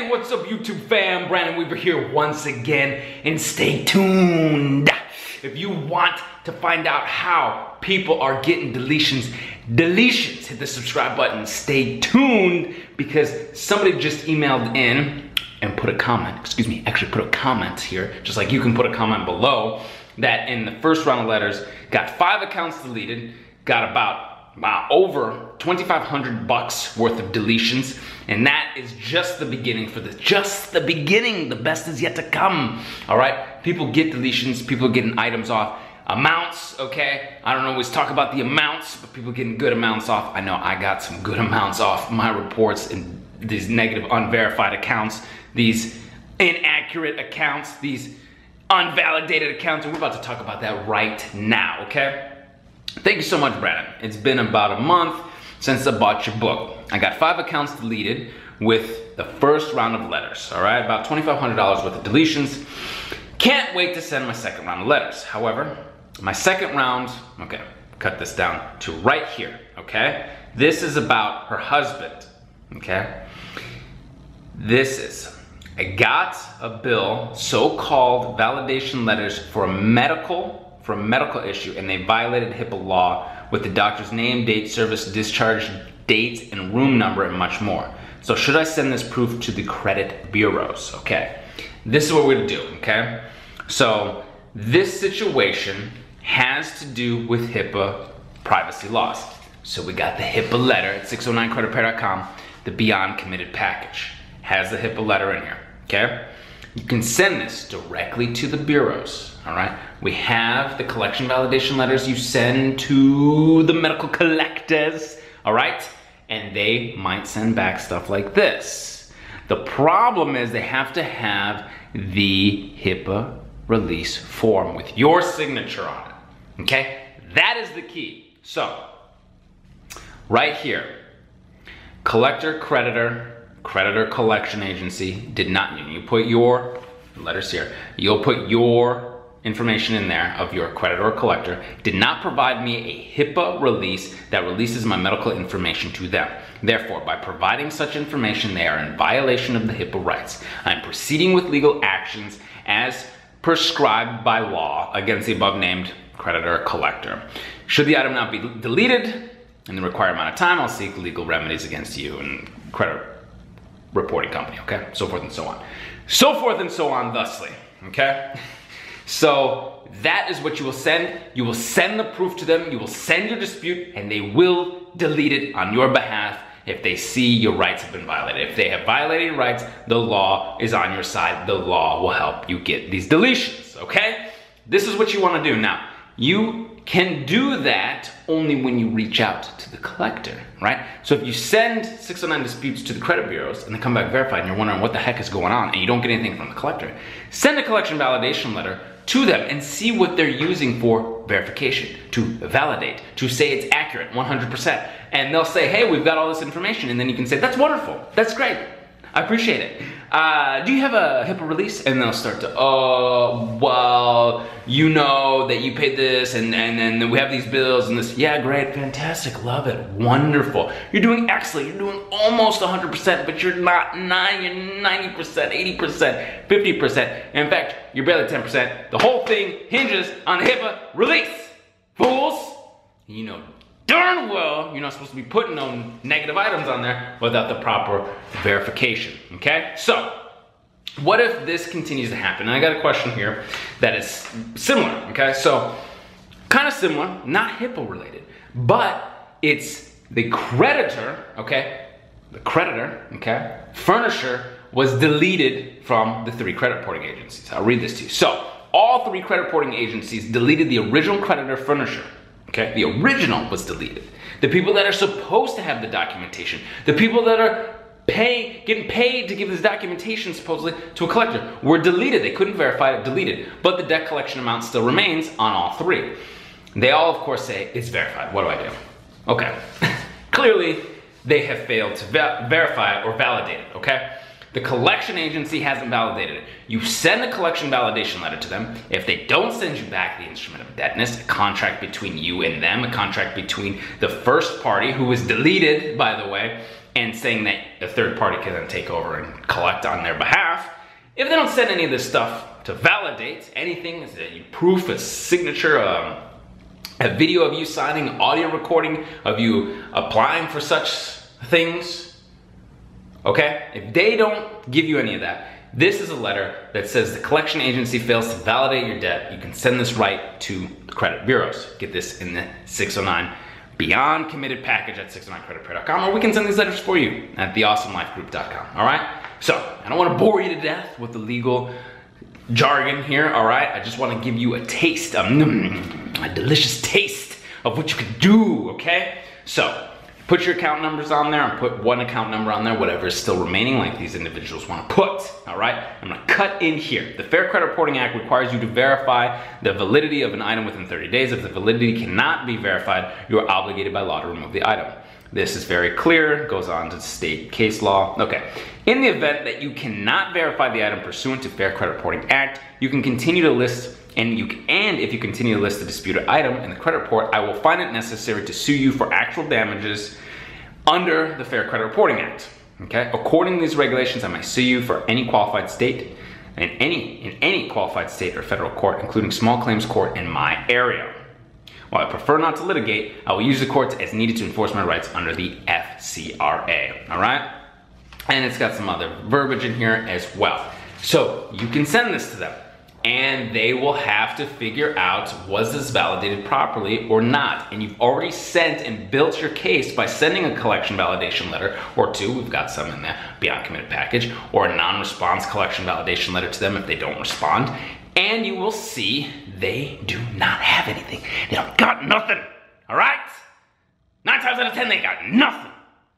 Hey, what's up YouTube fam? Brandon Weaver here once again, and stay tuned. If you want to find out how people are getting deletions, hit the subscribe button. Stay tuned because somebody just emailed in and put a comment, actually put a comment here, just like you can put a comment below, that in the first round of letters, got 5 accounts deleted, got about over $2,500 worth of deletions, and that is just the beginning for this. Just the beginning. The best is yet to come. All right, people get deletions. People are getting items off. Amounts, okay? I don't always talk about the amounts, but people getting good amounts off. I know I got some good amounts off my reports and these negative unverified accounts, these inaccurate accounts, these unvalidated accounts, and we're about to talk about that right now, okay? Thank you so much, Brandon. It's been about a month since I bought your book. I got 5 accounts deleted with the first round of letters, all right? About $2,500 worth of deletions. Can't wait to send my second round of letters. However, my second round, okay, cut this down to right here, okay? This is about her husband, okay? I got a bill, so-called validation letters for a medical issue, and they violated HIPAA law with the doctor's name, date, service, discharge date, and room number, and much more. So should I send this proof to the credit bureaus? Okay, this is what we're gonna do, okay? So this situation has to do with HIPAA privacy laws. So we got the HIPAA letter at 609creditrepair.com, the Beyond Committed package. Has the HIPAA letter in here, okay? You can send this directly to the bureaus, all right? We have the collection validation letters you send to the medical collectors, all right? And they might send back stuff like this. The problem is they have to have the HIPAA release form with your signature on it, okay? That is the key. So, right here, collector, creditor collection agency did not, you put your letters here, you'll put your information in there of your creditor or collector, did not provide me a HIPAA release that releases my medical information to them. Therefore, by providing such information, they are in violation of the HIPAA rights. I am proceeding with legal actions as prescribed by law against the above named creditor or collector. Should the item not be deleted in the required amount of time, I'll seek legal remedies against you and credit reporting company, okay? So forth and so on. So forth and so on thusly, okay? So that is what you will send. You will send the proof to them, you will send your dispute, and they will delete it on your behalf if they see your rights have been violated. If they have violated your rights, the law is on your side. The law will help you get these deletions, okay? This is what you wanna do. Now, you can do that only when you reach out to the collector, right? So if you send 609 disputes to the credit bureaus and they come back verified and you're wondering what the heck is going on and you don't get anything from the collector, send a collection validation letter to them and see what they're using for verification, to validate, to say it's accurate 100%. And they'll say, hey, we've got all this information. And then you can say, that's wonderful, that's great, I appreciate it. Do you have a HIPAA release? And they'll start to, oh, well, you know that you paid this and then we have these bills and this. Yeah, great, fantastic, love it, wonderful. You're doing excellent, you're doing almost 100%, but you're not 90%, 80%, 50%. In fact, you're barely 10%. The whole thing hinges on the HIPAA release, fools. You know darn well you're not supposed to be putting no negative items on there without the proper verification, okay? So, what if this continues to happen? And I got a question here that is similar, okay? So, kind of similar, not HIPAA related, but it's the creditor, okay? The creditor, okay? Furnisher was deleted from the 3 credit reporting agencies. I'll read this to you. So, all 3 credit reporting agencies deleted the original creditor furnisher. Okay, the original was deleted. The people that are supposed to have the documentation, the people that are getting paid to give this documentation supposedly to a collector were deleted. They couldn't verify it, deleted. But the debt collection amount still remains on all 3. They all, of course, say it's verified. What do I do? Okay, clearly they have failed to verify it or validate it, okay? The collection agency hasn't validated it. You send a collection validation letter to them. If they don't send you back the instrument of indebtedness, a contract between you and them, a contract between the first party, who was deleted, by the way, and saying that a third party can then take over and collect on their behalf. If they don't send any of this stuff to validate anything, is that proof, a signature, a video of you signing, audio recording of you applying for such things, okay? If they don't give you any of that, this is a letter that says the collection agency fails to validate your debt. You can send this right to the credit bureaus. Get this in the 609 Beyond Committed package at 609creditrepair.com, or we can send these letters for you at theawesomelifegroup.com, all right? So, I don't want to bore you to death with the legal jargon here, all right? I just want to give you a taste, a delicious taste of what you could do, okay? So, put your account numbers on there and put one account number on there, whatever is still remaining, like these individuals want to put, all right? I'm going to cut in here. The Fair Credit Reporting Act requires you to verify the validity of an item within 30 days. If the validity cannot be verified, you are obligated by law to remove the item. This is very clear, goes on to state case law. Okay, in the event that you cannot verify the item pursuant to Fair Credit Reporting Act, you can continue to list, and if you continue to list the disputed item in the credit report, I will find it necessary to sue you for actual damages under the Fair Credit Reporting Act. Okay, according to these regulations, I may sue you for any qualified state, in any qualified state or federal court, including small claims court in my area. While I prefer not to litigate, I will use the courts as needed to enforce my rights under the FCRA, all right? And it's got some other verbiage in here as well. So you can send this to them, and they will have to figure out, was this validated properly or not? And you've already sent and built your case by sending a collection validation letter or two, we've got some in the Beyond Committed package, or a non-response collection validation letter to them if they don't respond. And you will see they do not have anything. They don't got nothing, all right? 9 times out of 10, they got nothing,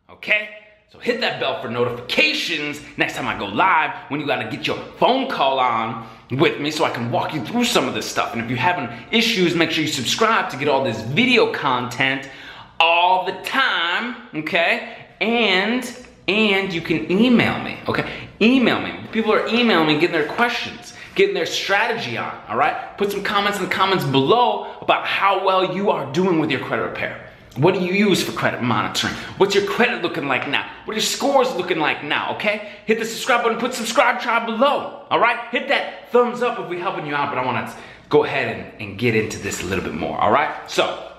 okay? So hit that bell for notifications next time I go live, when you gotta get your phone call on with me so I can walk you through some of this stuff. And if you're having issues, make sure you subscribe to get all this video content all the time, okay? And you can email me, okay? Email me. People are emailing me, getting their questions, getting their strategy on, all right? Put some comments in the comments below about how well you are doing with your credit repair. What do you use for credit monitoring? What's your credit looking like now? What are your scores looking like now, okay? Hit the subscribe button, put subscribe tribe below, all right? Hit that thumbs up if we're helping you out, but I want to go ahead and get into this a little bit more, all right? So,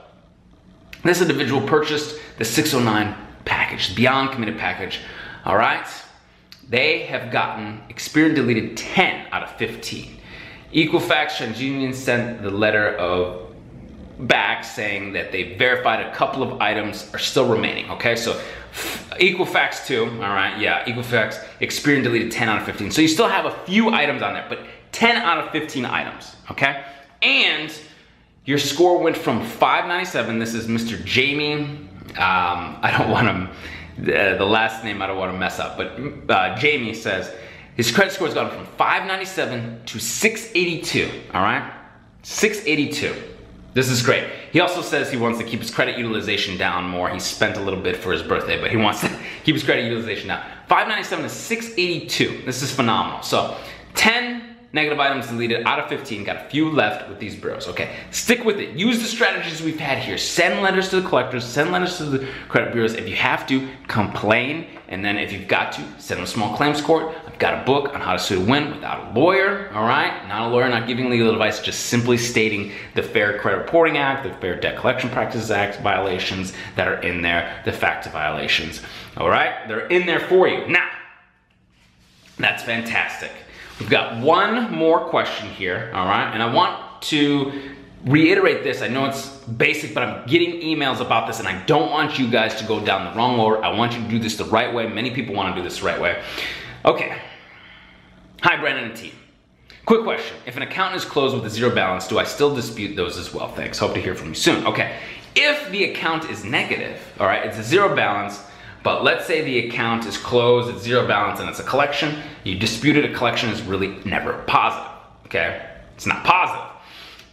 this individual purchased the 609 package, the Beyond Committed package, all right? They have gotten Experian deleted 10 out of 15. Equifax TransUnion sent the letter of back saying that they verified a couple of items are still remaining, okay? So Equifax too, all right, yeah, Equifax, Experian deleted 10 out of 15. So you still have a few items on there, but 10 out of 15 items, okay? And your score went from 597, this is Mr. Jamie, I don't want to, the last name I don't want to mess up, but Jamie says his credit score has gone from 597 to 682, all right? 682. This is great. He also says he wants to keep his credit utilization down more. He spent a little bit for his birthday, but he wants to keep his credit utilization down. 597 to 682. This is phenomenal. So 10 negative items deleted out of 15. Got a few left with these bureaus. Okay, stick with it. Use the strategies we've had here. Send letters to the collectors. Send letters to the credit bureaus. If you have to, complain. And then if you've got to, send them a small claims court. I've got a book on how to sue to win without a lawyer, all right? Not a lawyer, not giving legal advice, just simply stating the Fair Credit Reporting Act, the Fair Debt Collection Practices Act violations that are in there, the FACTA violations, all right? They're in there for you. Now, that's fantastic. We've got one more question here, all right? And I want to reiterate this. I know it's basic, but I'm getting emails about this and I don't want you guys to go down the wrong road. I want you to do this the right way. Many people want to do this the right way. Okay. Hi, Brandon and team. Quick question. If an account is closed with a zero balance, do I still dispute those as well? Thanks. Hope to hear from you soon. Okay. If the account is negative, all right, it's a zero balance, but let's say the account is closed, it's zero balance, and it's a collection, you disputed a collection is really never positive, okay? It's not positive.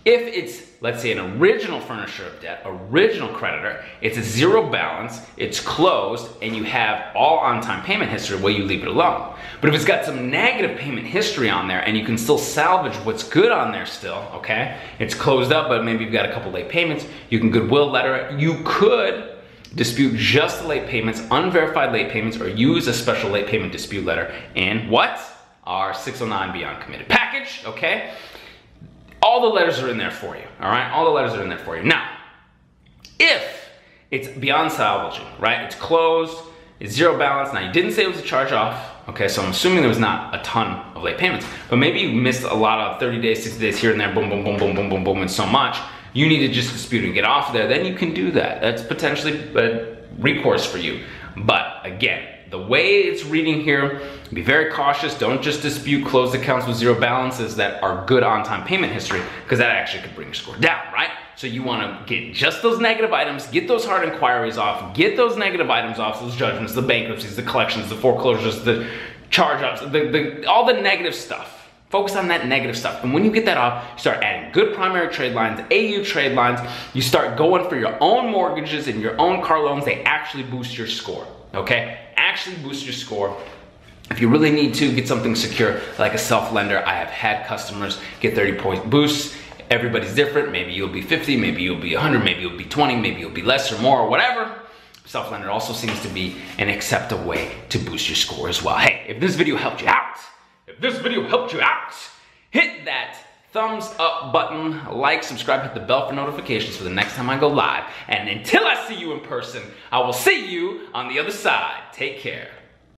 If it's, let's say, an original furnisher of debt, original creditor, it's a zero balance, it's closed, and you have all on-time payment history, well, you leave it alone. But if it's got some negative payment history on there and you can still salvage what's good on there still, okay? It's closed up, but maybe you've got a couple late payments, you can goodwill letter it. You could dispute just the late payments, unverified late payments, or use a special late payment dispute letter in what? Our 609 Beyond Committed package, okay? All the letters are in there for you, all right? All the letters are in there for you. Now, if it's beyond salvaging, right? It's closed, it's zero balance. Now, you didn't say it was a charge off, okay? So I'm assuming there was not a ton of late payments, but maybe you missed a lot of 30 days, 60 days here and there, boom, boom, boom, boom, boom, boom, boom, and so much. You need to just dispute and get off there, then you can do that. That's potentially a recourse for you. But again, the way it's reading here, be very cautious. Don't just dispute closed accounts with zero balances that are good on-time payment history, because that actually could bring your score down, right? So you wanna get just those negative items, get those hard inquiries off, get those negative items off, those judgments, the bankruptcies, the collections, the foreclosures, the charge-offs, all the negative stuff. Focus on that negative stuff. And when you get that off, you start adding good primary trade lines, AU trade lines, you start going for your own mortgages and your own car loans. They actually boost your score, okay? Actually boost your score. If you really need to get something secure, like a self-lender, I have had customers get 30-point boosts. Everybody's different. Maybe you'll be 50, maybe you'll be 100, maybe you'll be 20, maybe you'll be less or more or whatever. Self-lender also seems to be an acceptable way to boost your score as well. Hey, if this video helped you out, hit that thumbs up button, like, subscribe, hit the bell for notifications for the next time I go live. And until I see you in person, I will see you on the other side. Take care.